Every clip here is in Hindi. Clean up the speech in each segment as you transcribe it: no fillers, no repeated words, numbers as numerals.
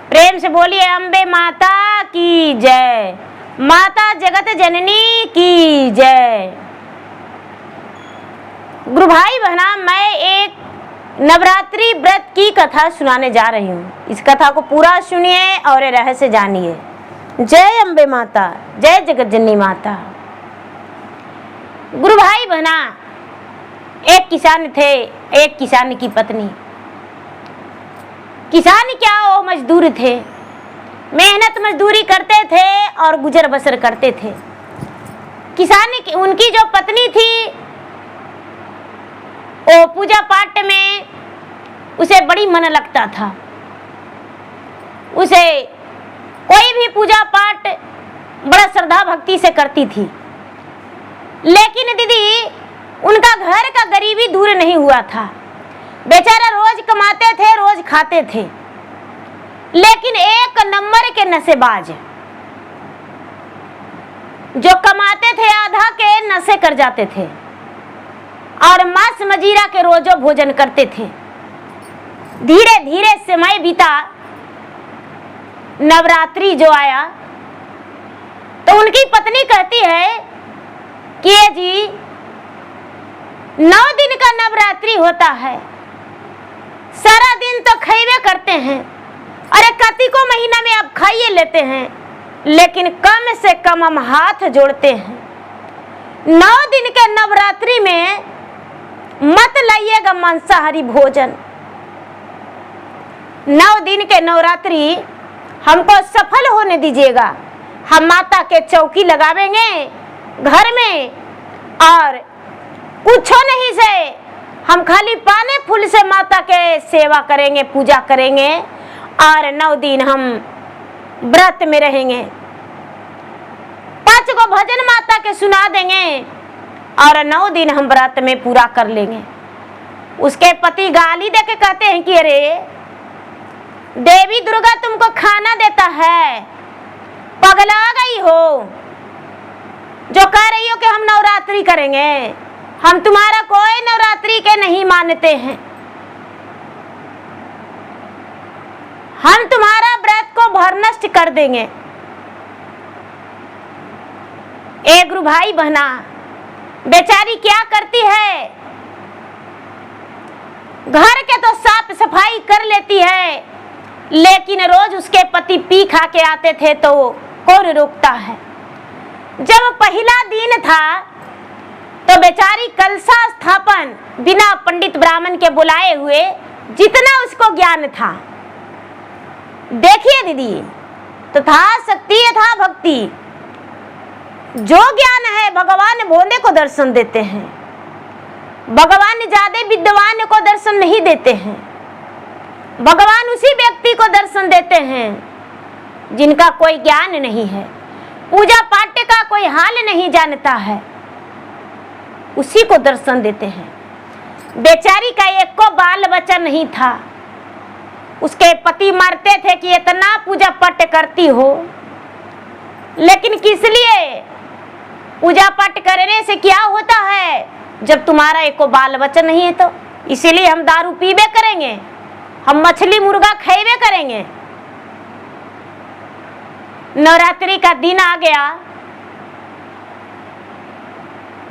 प्रेम से बोलिए अम्बे माता की जय, माता जगत जननी की जय। गुरु भाई बहना, मैं एक नवरात्रि व्रत की कथा सुनाने जा रही हूँ। इस कथा को पूरा सुनिए और रहस्य जानिए। जय अम्बे माता, जय जगत जननी माता। गुरु भाई बहना, एक किसान थे, एक किसान की पत्नी। किसान क्या, वो मजदूर थे, मेहनत मजदूरी करते थे और गुजर बसर करते थे। किसान की उनकी जो पत्नी थी वो पूजा पाठ में उसे बड़ी मन लगता था। उसे कोई भी पूजा पाठ बड़ा श्रद्धा भक्ति से करती थी। लेकिन दीदी, उनका घर का गरीबी दूर नहीं हुआ था। बेचारा रोज कमाते थे, रोज खाते थे, लेकिन एक नंबर के नशेबाज, जो कमाते थे आधा के नशे कर जाते थे और मांस मजीरा के रोजो भोजन करते थे। धीरे धीरे समय बीता। नवरात्रि जो आया तो उनकी पत्नी कहती है कि ये जी, 9 दिन का नवरात्रि होता है, सारा दिन तो खाइए करते हैं, अरे कार्तिक को महीना में आप खाइए लेते हैं, लेकिन कम से कम हम हाथ जोड़ते हैं। 9 दिन के नवरात्रि में मत लाइएगा मांसाहारी भोजन। 9 दिन के नवरात्रि हमको सफल होने दीजिएगा। हम माता के चौकी लगावेंगे घर में और कुछ नहीं से हम खाली पाने फूल से माता के सेवा करेंगे, पूजा करेंगे और 9 दिन हम व्रत में रहेंगे। 5 को भजन माता के सुना देंगे और 9 दिन हम व्रत में पूरा कर लेंगे। उसके पति गाली देके कहते हैं कि अरे देवी दुर्गा तुमको खाना देता है, पगला गई हो जो कह रही हो कि हम नवरात्रि करेंगे। हम तुम्हारा कोई नवरात्रि के नहीं मानते हैं, हम तुम्हारा व्रत को भरनष्ट कर देंगे। ए गुरु भाई बहना, बेचारी क्या करती है, घर के तो साफ सफाई कर लेती है, लेकिन रोज उसके पति पी खा के आते थे तो कौन रोकता है। जब पहला दिन था तो बेचारी कलशा स्थापन बिना पंडित ब्राह्मण के बुलाए हुए, जितना उसको ज्ञान था, देखिए दीदी, तथा शक्ति यथा भक्ति, जो ज्ञान है भगवान भोंदे को दर्शन देते हैं। भगवान ज्यादा विद्वान को दर्शन नहीं देते हैं, भगवान उसी व्यक्ति को दर्शन देते हैं जिनका कोई ज्ञान नहीं है, पूजा पाठ का कोई हाल नहीं जानता है, उसी को दर्शन देते हैं। बेचारी का एक को बाल बच्चा नहीं था। उसके पति मरते थे कि इतना पूजा पाठ करती हो, लेकिन किस लिए? पूजा पाठ करने से क्या होता है जब तुम्हारा एक को बाल बच्चा नहीं है तो? इसीलिए हम दारू पीबे करेंगे, हम मछली मुर्गा खाइबे करेंगे। नवरात्रि का दिन आ गया,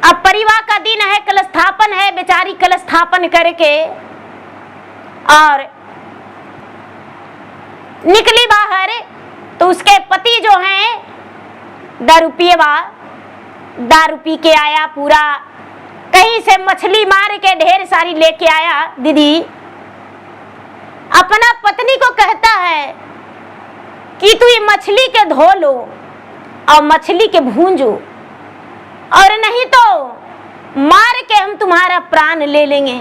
अब परिवार का दिन है, कलश स्थापन है। बेचारी कलश स्थापन करके और निकली बाहर तो उसके पति जो हैं दारू पिएवा, दारू पी के आया, पूरा कहीं से मछली मार के ढेर सारी लेके आया। दीदी, अपना पत्नी को कहता है कि तू ये मछली के धो लो और मछली के भूंजो, और नहीं तो मार के हम तुम्हारा प्राण ले लेंगे।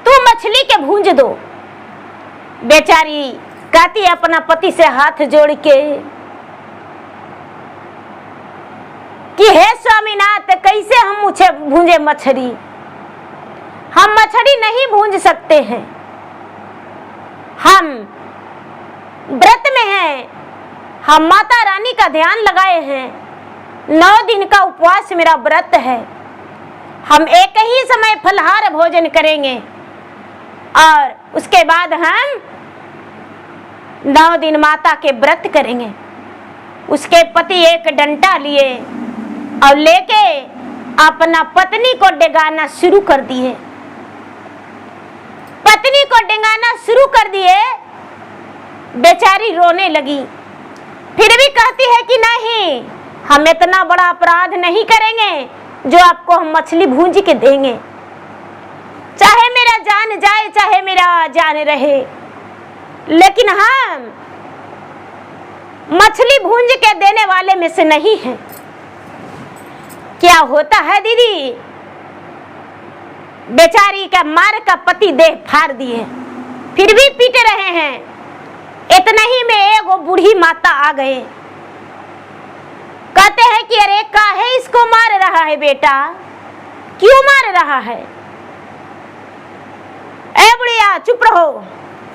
तू मछली के भूंज दो। बेचारी कहती अपना पति से हाथ जोड़ के कि हे स्वामीनाथ, कैसे हम मुझे भूंजे मछली? हम मछली नहीं भूंज सकते हैं, हम व्रत में हैं, हम माता रानी का ध्यान लगाए हैं, 9 दिन का उपवास मेरा व्रत है। हम एक ही समय फलहार भोजन करेंगे और उसके बाद हम 9 दिन माता के व्रत करेंगे। उसके पति एक डंडा लिए और लेके अपना पत्नी को डेगाना शुरू कर दिए। पत्नी को डेगाना शुरू कर दिए। बेचारी रोने लगी, फिर भी कहती है कि नहीं, हम इतना बड़ा अपराध नहीं करेंगे जो आपको हम मछली भूंज के देंगे, चाहे मेरा जान जाए चाहे मेरा जान रहे, लेकिन हम मछली भूंज के देने वाले में से नहीं हैं। क्या होता है दीदी, बेचारी का मार का पति देह फाड़ दिए, फिर भी पीट रहे हैं। इतना ही में एक बूढ़ी माता आ गए। कहते हैं कि अरे काहे इसको मार रहा है बेटा, क्यों मार रहा है? ए बुढ़िया चुप रहो,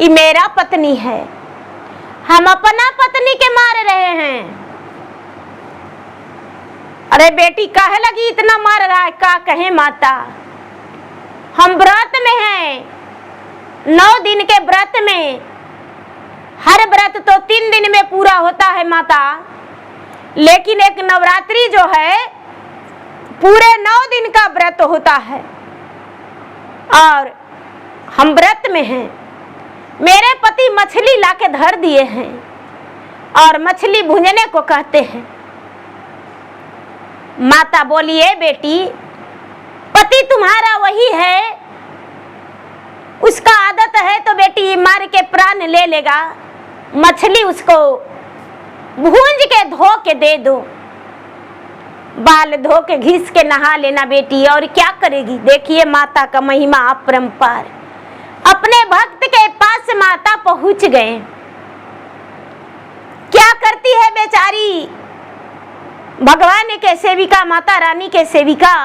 ये मेरा पत्नी है, हम अपना पत्नी के मार रहे हैं। अरे बेटी काहे लगी इतना मार रहा है? का कहे माता, हम व्रत में हैं, 9 दिन के व्रत में। हर व्रत तो 3 दिन में पूरा होता है माता, लेकिन एक नवरात्रि जो है पूरे 9 दिन का व्रत होता है और हम व्रत में हैं। मेरे पति मछली लाके धर दिए हैं और मछली भूंजने को कहते हैं। माता बोली, ए बेटी, पति तुम्हारा वही है, उसका आदत है तो बेटी मार के प्राण ले लेगा, मछली उसको भूंज के धो के दे दो, बाल धो के घिस के नहा लेना बेटी, और क्या करेगी। देखिए माता का महिमा अपरंपार। अपने भक्त के पास माता पहुंच गए। क्या करती है बेचारी, भगवान के सेविका, माता रानी के सेविका,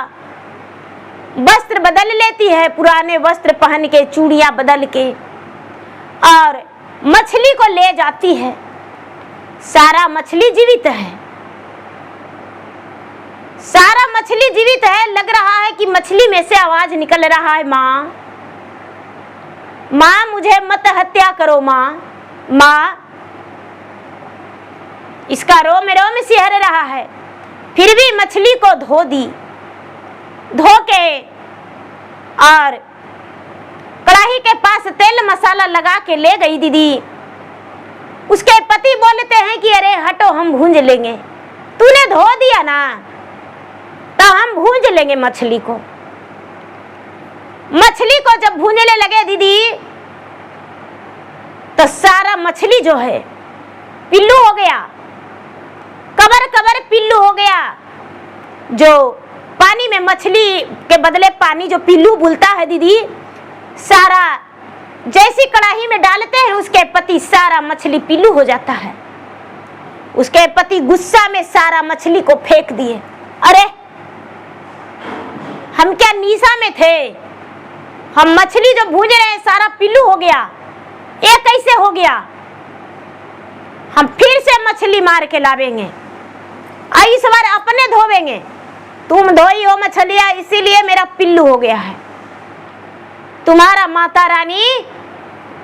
वस्त्र बदल लेती है, पुराने वस्त्र पहन के, चूड़ियां बदल के, और मछली को ले जाती है। सारा मछली जीवित है, सारा मछली जीवित है। लग रहा है कि मछली में से आवाज निकल रहा है, माँ माँ मुझे मत हत्या करो, माँ माँ। इसका रोम रोम सिहर रहा है। फिर भी मछली को धो दी, धो के और कढ़ाई के पास तेल मसाला लगा के ले गई दीदी। उसके पति बोलते हैं कि अरे हटो, हम भूंज लेंगे, तूने धो दिया ना तो हम भूंज लेंगे मछली को। मछली को जब भूंजने लगे दीदी तो सारा मछली जो है पिल्लू हो गया, कबर कबर पिल्लू हो गया। जो पानी में मछली के बदले पानी जो पिल्लू बुलता है दीदी, सारा जैसी कढ़ाई में डालते हैं उसके पति सारा मछली पिल्लू हो जाता है। उसके पति गुस्सा में सारा मछली को फेंक दिए। अरे हम क्या निशा में थे, हम मछली जो भूंज रहे हैं सारा पिल्लू हो गया, ये कैसे हो गया? हम फिर से मछली मार के लावेंगे, इस बार अपने धोवेंगे। तुम धोई हो मछलियां, इसीलिए मेरा पिल्लू हो गया है। तुम्हारा माता रानी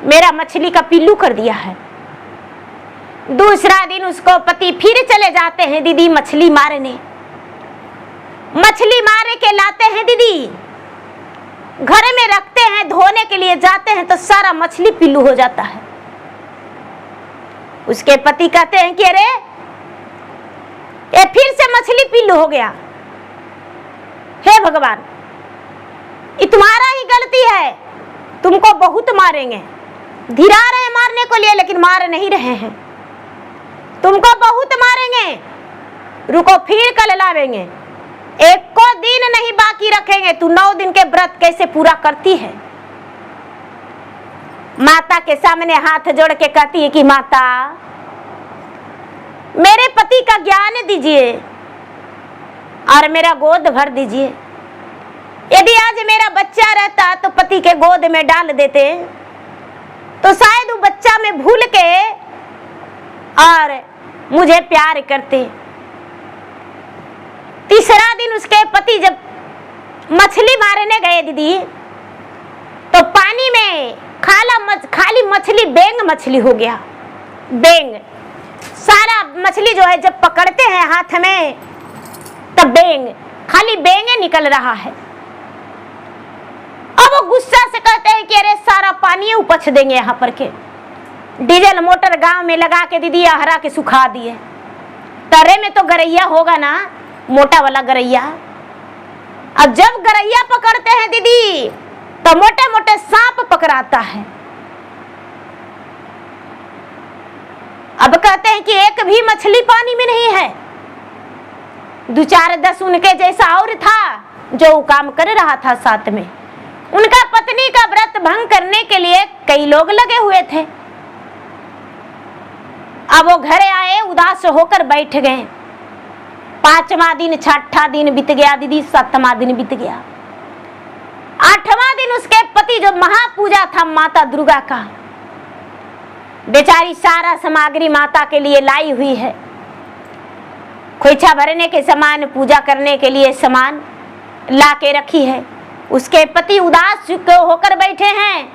मेरा मछली का पिल्लू कर दिया है। दूसरा दिन उसको पति फिर चले जाते हैं दीदी मछली मारने। मछली मार के लाते हैं दीदी, घर में रखते हैं, धोने के लिए जाते हैं तो सारा मछली पिल्लू हो जाता है। उसके पति कहते हैं कि अरे ये फिर से मछली पिल्लू हो गया। हे भगवान, ये तुम्हारा ही गलती है, तुमको बहुत मारेंगे। धीरा रहे मारने को लिए लेकिन मार नहीं रहे हैं, तुमको बहुत मारेंगे। रुको फिर कल लावेंगे, एक को दिन नहीं बाकी रखेंगे। तू 9 दिन के व्रत कैसे पूरा करती है? माता के सामने हाथ जोड़ के कहती है कि माता मेरे पति का ज्ञान दीजिए और मेरा गोद भर दीजिए। यदि आज मेरा बच्चा रहता तो पति के गोद में डाल देते तो शायद वो बच्चा में भूल के और मुझे प्यार करते। तीसरा दिन उसके पति जब मछली मारने गए दीदी तो पानी में खाली मछली बेंग मछली हो गया। बेंग, सारा मछली जो है जब पकड़ते हैं हाथ में तब बेंग, खाली बेंगे निकल रहा है। अब वो गुस्सा से कहते हैं कि अरे सारा पानी उपछ देंगे यहाँ पर के। डीजल मोटर गांव में लगा के दीदी हरा के सुखा दिए। तरे में तो गरैया होगा ना, मोटा वाला गरैया। अब जब गरैया पकड़ते हैं दीदी तो मोटे मोटे सांप पकड़ाता है। अब कहते हैं कि एक भी मछली पानी में नहीं है। 2-4-10 उनके जैसा और था जो काम कर रहा था साथ में। उनका पत्नी का व्रत भंग करने के लिए कई लोग लगे हुए थे। अब वो घर आए, उदास होकर बैठ गए। 5वां दिन, 6ठा दिन बीत गया दीदी, 7वां दिन बीत गया। 8वां दिन उसके पति जो महापूजा था माता दुर्गा का, बेचारी सारा सामग्री माता के लिए लाई हुई है। खोइछा भरने के सामान, पूजा करने के लिए सामान ला के रखी है। उसके पति उदास होकर बैठे हैं।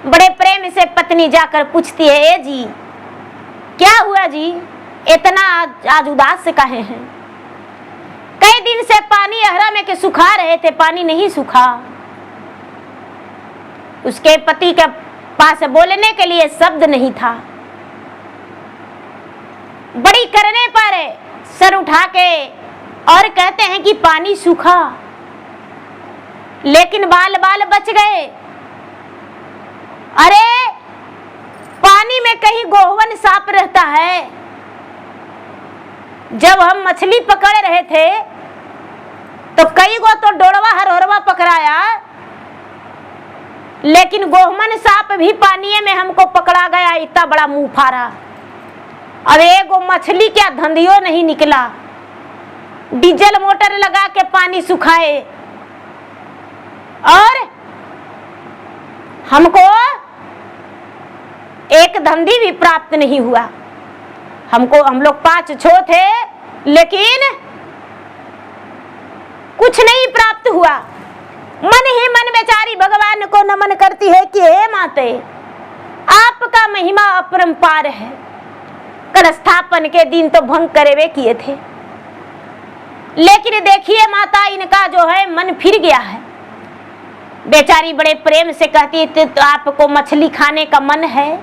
बड़े प्रेम से पत्नी जाकर पूछती है, ए जी क्या हुआ जी, इतना आज उदास से काहे हैं? कई दिन से पानी अहरा में के सुखा रहे थे, पानी नहीं सूखा। उसके पति के पास बोलने के लिए शब्द नहीं था। बड़ी करने पर सर उठा के और कहते हैं कि पानी सूखा, लेकिन बाल बाल बच गए। अरे पानी में कहीं गोहवन सांप रहता है। जब हम मछली पकड़ रहे थे तो कई गो तो डोरवा हरहरवा पकड़ाया, लेकिन गोहमन सांप भी पानी में हमको पकड़ा गया। इतना बड़ा मुंह फाड़ा। अब एगो मछली क्या धंधियो नहीं निकला। डीजल मोटर लगा के पानी सुखाए और हमको एक धंधी भी प्राप्त नहीं हुआ। हम लोग 5 छो थे, लेकिन कुछ नहीं प्राप्त हुआ। मन ही मन बेचारी भगवान को नमन करती है कि हे माते, आपका महिमा अपरंपार है। कर स्थापन के दिन तो भंग करेवे किए थे, लेकिन देखिए माता, इनका जो है मन फिर गया है। बेचारी बड़े प्रेम से कहती थी, तो आपको मछली खाने का मन है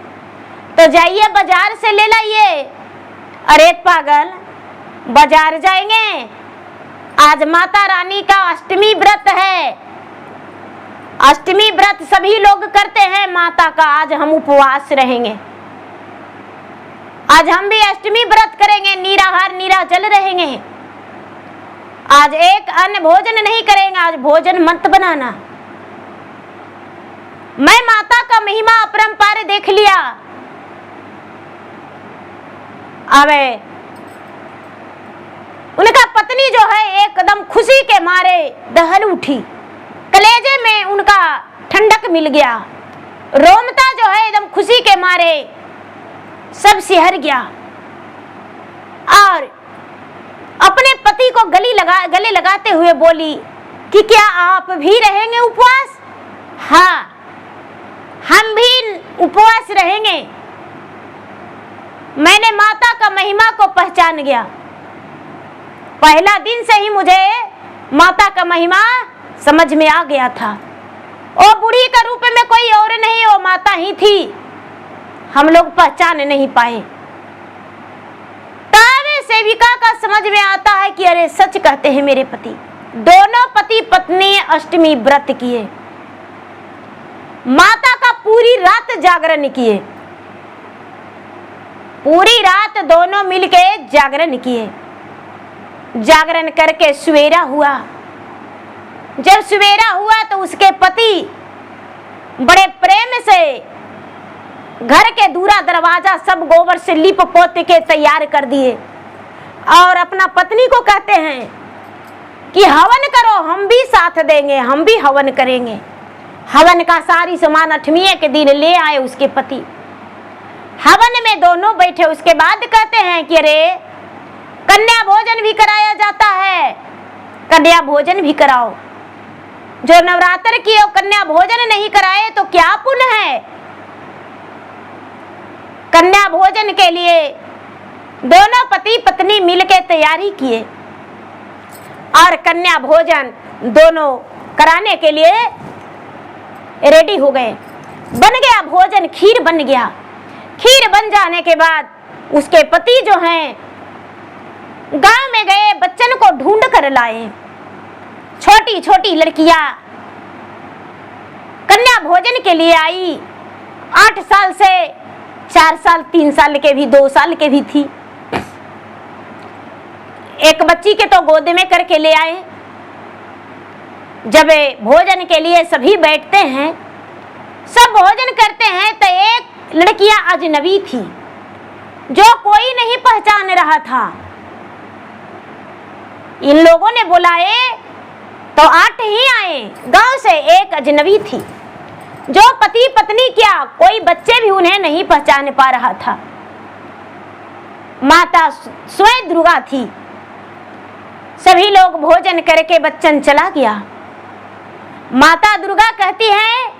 तो जाइए बाजार से ले लाइए। अरे पागल, बाजार जाएंगे? आज माता रानी का अष्टमी व्रत है। अष्टमी व्रत सभी लोग करते हैं माता का। आज हम उपवास रहेंगे। आज हम भी अष्टमी व्रत करेंगे, निराहार निराजल रहेंगे। आज एक अन्न भोजन नहीं करेंगे। आज भोजन मत बनाना। मैं माता का महिमा अपरंपार देख लिया। अब उनका पत्नी जो है एकदम खुशी के मारे दहल उठी। कलेजे में उनका ठंडक मिल गया। रोमता जो है एकदम खुशी के मारे सब सिहर गया और अपने पति को गले लगाते हुए बोली कि क्या आप भी रहेंगे उपवास? हाँ, हम भी उपवास रहेंगे। मैंने माता का महिमा को पहचान गया। पहला दिन से ही मुझे माता का महिमा समझ में आ गया था। ओ बूढ़ी का रूप में कोई और नहीं, वो माता ही थी। हम लोग पहचान नहीं पाए। तब सेविका का समझ में आता है कि अरे सच कहते हैं मेरे पति। दोनों पति पत्नी अष्टमी व्रत किए, माता का पूरी रात जागरण किए। पूरी रात दोनों मिलके जागरण किए। जागरण करके सवेरा हुआ। जब सवेरा हुआ तो उसके पति बड़े प्रेम से घर के दूरा दरवाजा सब गोबर से लिप पोत के तैयार कर दिए और अपना पत्नी को कहते हैं कि हवन करो, हम भी साथ देंगे, हम भी हवन करेंगे। हवन का सारी सामान 8वें के दिन ले आए उसके पति। हवन में दोनों बैठे। उसके बाद कहते हैं कि अरे कन्या भोजन भी कराया जाता है, कन्या भोजन भी कराओ। जो नवरात्र की और कन्या भोजन नहीं कराए तो क्या पुण्य है? कन्या कन्या भोजन के लिए दोनों पति पत्नी मिलकर तैयारी किए और कन्या भोजन दोनों कराने के लिए रेडी हो गए। बन गया भोजन, खीर बन गया। खीर बन जाने के बाद उसके पति जो हैं गांव में गए, बच्चन को ढूंढ कर लाए। छोटी छोटी लड़कियां कन्या भोजन के लिए आई। 8 साल से 4 साल, 3 साल के भी, 2 साल के भी थी। एक बच्ची के तो गोद में करके ले आए। जब भोजन के लिए सभी बैठते हैं, सब भोजन करते हैं, तो एक लड़कियां अजनबी थी जो कोई नहीं पहचान रहा था। इन लोगों ने बुलाए तो 8 ही आए। गांव से एक अजनबी थी जो पति पत्नी क्या कोई बच्चे भी उन्हें नहीं पहचान पा रहा था। माता स्वयं दुर्गा थी। सभी लोग भोजन करके बच्चन चला गया। माता दुर्गा कहती है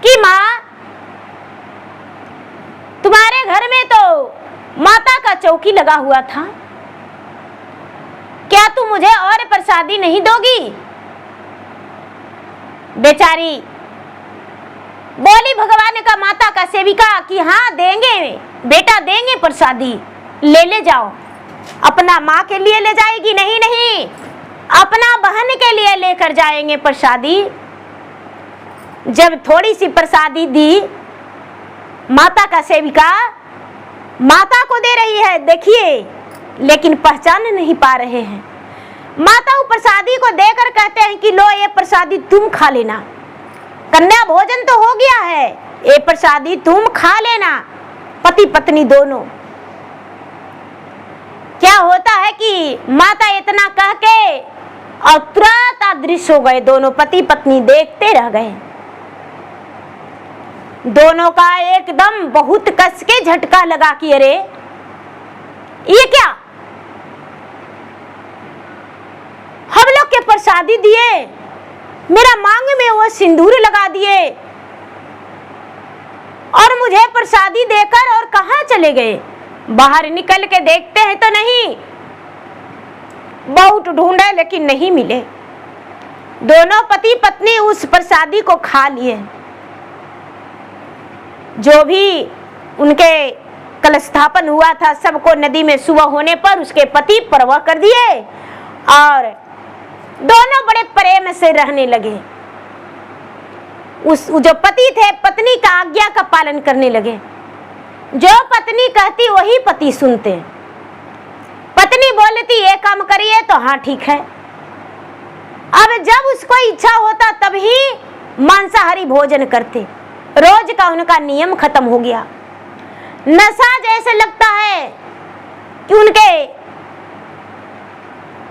कि माँ, तुम्हारे घर में तो माता का चौकी लगा हुआ था, क्या तुम मुझे और प्रसादी नहीं दोगी? बेचारी बोली भगवान का माता का सेविका कि हाँ देंगे बेटा, देंगे प्रसादी, ले जाओ। अपना माँ के लिए ले जाएगी? नहीं नहीं, अपना बहन के लिए लेकर जाएंगे प्रसादी। जब थोड़ी सी प्रसादी दी, माता का सेविका माता को दे रही है, देखिए, लेकिन पहचान नहीं पा रहे हैं। माता वो प्रसादी को देकर कहते हैं कि लो ये प्रसादी तुम खा लेना, कन्या भोजन तो हो गया है, ये प्रसादी तुम खा लेना, पति पत्नी दोनों। क्या होता है कि माता इतना कह के और तुरंत अदृश्य हो गए। दोनों पति पत्नी देखते रह गए। दोनों का एकदम बहुत कस के झटका लगा कि अरे ये क्या, हम लोग के प्रसादी दिए, मेरा मांग में वो सिंदूर लगा दिए और मुझे प्रसादी देकर और कहाँ चले गए? बाहर निकल के देखते हैं तो नहीं, बहुत ढूंढे लेकिन नहीं मिले। दोनों पति पत्नी उस प्रसादी को खा लिए। जो भी उनके कलश स्थापन हुआ था, सबको नदी में सुबह होने पर उसके पति परवाह कर दिए और दोनों बड़े प्रेम से रहने लगे। उस जो पति थे, पत्नी का आज्ञा का पालन करने लगे। जो पत्नी कहती वही पति सुनते। पत्नी बोलती ये काम करिए तो हाँ ठीक है। अब जब उसको इच्छा होता तभी मांसाहारी भोजन करते। रोज का उनका नियम खत्म हो गया। नशा जैसे लगता है कि उनके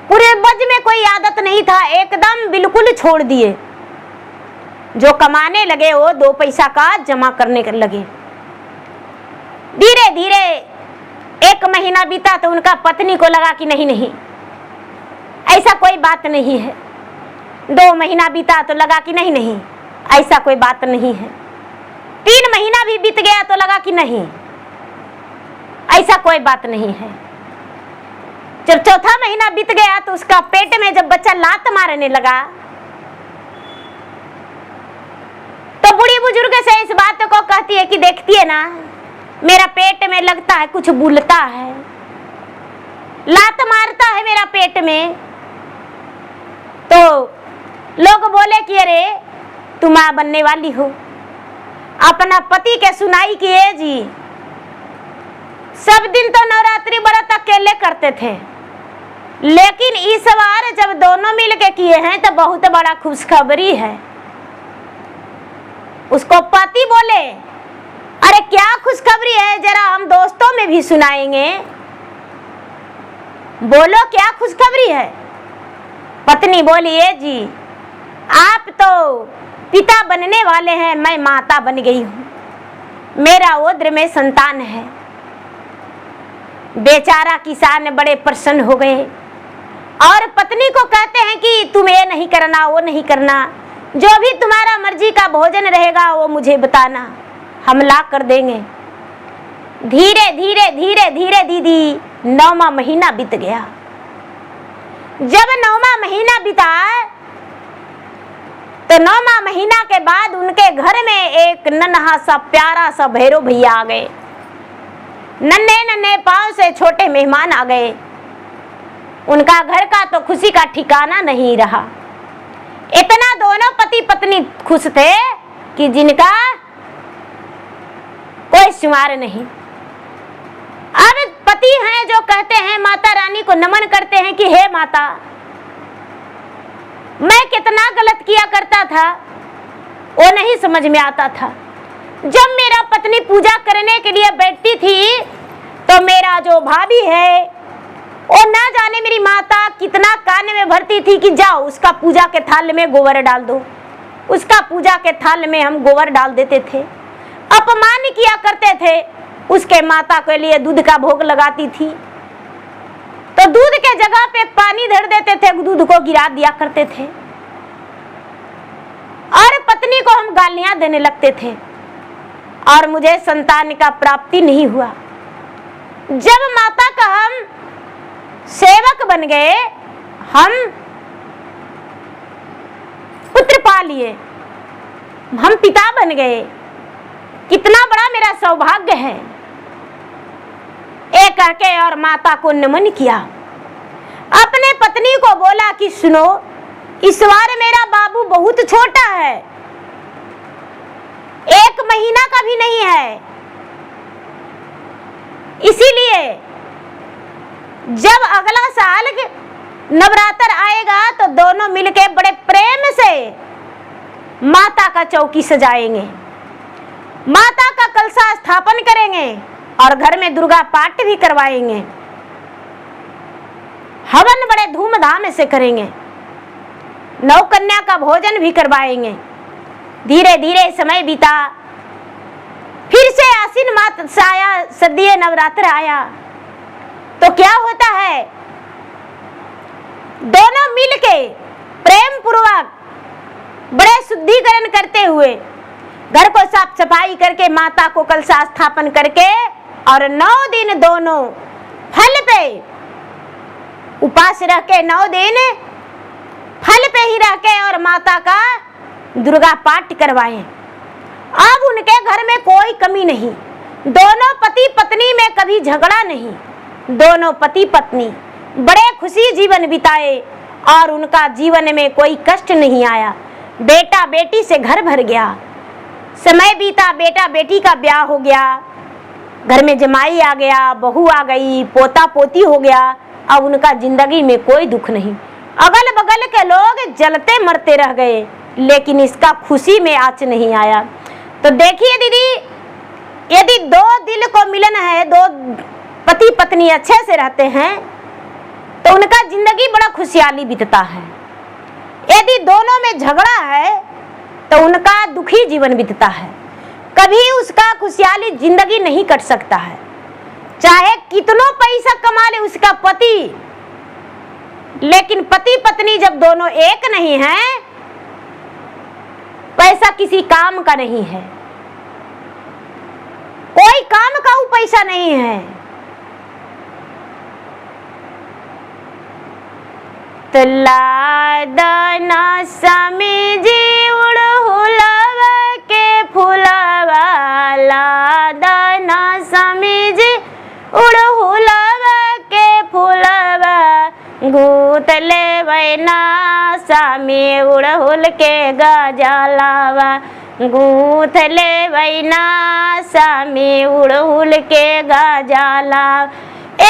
पूरे बज में कोई आदत नहीं था, एकदम बिल्कुल छोड़ दिए। जो कमाने लगे वो 2 पैसा का जमा करने लगे। धीरे धीरे 1 महीना बीता तो उनका पत्नी को लगा कि नहीं नहीं, ऐसा कोई बात नहीं है। 2 महीना बीता तो लगा कि नहीं नहीं, ऐसा कोई बात नहीं है। 3 महीना भी बीत गया तो लगा कि नहीं, ऐसा कोई बात नहीं है। जब 4था महीना बीत गया तो उसका पेट में जब बच्चा लात मारने लगा तो बूढ़ी बुजुर्ग से इस बात को कहती है कि देखती है ना, मेरा पेट में लगता है कुछ बुलता है, लात मारता है मेरा पेट में। तो लोग बोले कि अरे तुम मां बनने वाली हो। अपना पति के सुनाई किए जी। सब दिन तो नवरात्रि व्रत अकेले करते थे, लेकिन इस बार जब दोनों मिलके किए हैं तो बहुत बड़ा खुशखबरी है। उसको पति बोले अरे क्या खुशखबरी है, जरा हम दोस्तों में भी सुनाएंगे, बोलो क्या खुशखबरी है। पत्नी बोली ये जी, आप तो पिता बनने वाले हैं, मैं माता बन गई हूँ, मेरा उदर में संतान है। बेचारा किसान बड़े प्रसन्न हो गए और पत्नी को कहते हैं कि तुम ये नहीं करना, वो नहीं करना, जो भी तुम्हारा मर्जी का भोजन रहेगा वो मुझे बताना, हम ला कर देंगे। धीरे धीरे धीरे धीरे दीदी 9वां महीना बीत गया। जब 9वां महीना बीता तो 9वां महीना के बाद उनके घर में एक नन्हा सा प्यारा सा भैरव भैया आ गए। नन्हे नन्हे पांव से छोटे मेहमान आ गए। उनका घर का तो खुशी का ठिकाना नहीं रहा। इतना दोनों पति पत्नी खुश थे कि जिनका कोई शुमार नहीं। अब पति हैं जो कहते हैं, माता रानी को नमन करते हैं कि हे माता, मैं कितना गलत किया करता था वो नहीं समझ में आता था। जब मेरा पत्नी पूजा करने के लिए बैठती थी तो मेरा जो भाभी है वो ना जाने मेरी माता कितना कान में भरती थी कि जाओ उसका पूजा के थाल में गोबर डाल दो। उसका पूजा के थाल में हम गोबर डाल देते थे, अपमान किया करते थे। उसके माता के लिए दूध का भोग लगाती थी तो दूध के जगह पे पानी धर देते थे, दूध को गिरा दिया करते थे और पत्नी को हम गालियां देने लगते थे और मुझे संतान का प्राप्ति नहीं हुआ। जब माता का हम सेवक बन गए, हम पुत्र पा लिए, हम पिता बन गए, कितना बड़ा मेरा सौभाग्य है। एक करके और माता को नमन किया। अपने पत्नी को बोला कि सुनो, इस बार मेरा बाबू बहुत छोटा है, 1 महीना का भी नहीं है, इसीलिए जब अगला साल नवरात्र आएगा तो दोनों मिलके बड़े प्रेम से माता का चौकी सजाएंगे, माता का कलशा स्थापन करेंगे और घर में दुर्गा पाठ भी करवाएंगे, हवन बड़े धूमधाम से करेंगे, 9 कन्या का भोजन भी करवाएंगे। धीरे धीरे समय बीता, फिर से आसीन मास आया, शारदीय नवरात्र आया तो क्या होता है, दोनों मिलके प्रेम पूर्वक बड़े शुद्धिकरण करते हुए घर को साफ सफाई करके माता को कलशा स्थापन करके और 9 दिन दोनों फल पे उपास रह के 9 दिन फल पे ही रह के और माता का दुर्गा पाठ करवाएं। अब उनके घर में कोई कमी नहीं, दोनों पति पत्नी में कभी झगड़ा नहीं, दोनों पति पत्नी बड़े खुशी जीवन बिताए और उनका जीवन में कोई कष्ट नहीं आया। बेटा बेटी से घर भर गया। समय बीता, बेटा बेटी का ब्याह हो गया, घर में जमाई आ गया, बहू आ गई, पोता पोती हो गया। अब उनका जिंदगी में कोई दुख नहीं। अगल बगल के लोग जलते मरते रह गए, लेकिन इसका खुशी में आँच नहीं आया। तो देखिए दीदी, यदि 2 दिल को मिलन है, 2 पति पत्नी अच्छे से रहते हैं तो उनका जिंदगी बड़ा खुशहाली बीतता है। यदि दोनों में झगड़ा है तो उनका दुखी जीवन बीतता है, कभी उसका खुशहाली जिंदगी नहीं कट सकता है। चाहे कितना पैसा कमा ले उसका पति, लेकिन पति पत्नी जब दोनों एक नहीं हैं, पैसा किसी काम का नहीं है, कोई काम का वो पैसा नहीं है। लादना समीजी उड़हुलवा के फुलवा, लादना समीजी उड़हुलवा के फुलवा, गूथ ले ना सामी उड़हुल के गजलावा, गूथ ले ना सामी उड़हुल के गजला। ए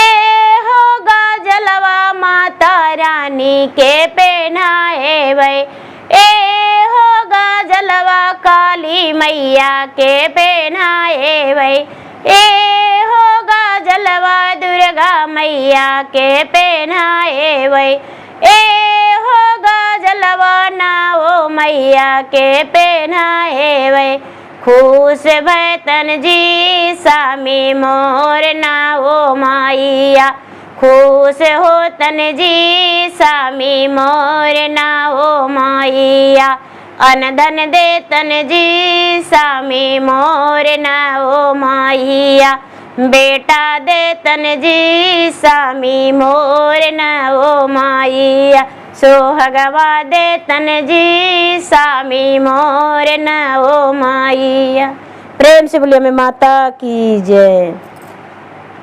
हो गजलवा माता रानी के पहनाए वै, ए हो गजलवा काली मैया के पहनाए वै, ए हो गजलवा दुर्गा मैया के पहनाए वै, ए हो गजलवा नाओ मैया के पहनाए वै। खुश भैतन जी सामी मोर नाओ माइया, खुश हो तन जी सामी मोर नाओ माइया, अनधन दे तन जी सामी मोर नाओ माइया, बेटा दे तन जी स्वामी मोर न ओ माइया, सोहगवा दे तन जी स्वामी मोर न ओ माइया। प्रेम से बोलिए हमें माता की जय।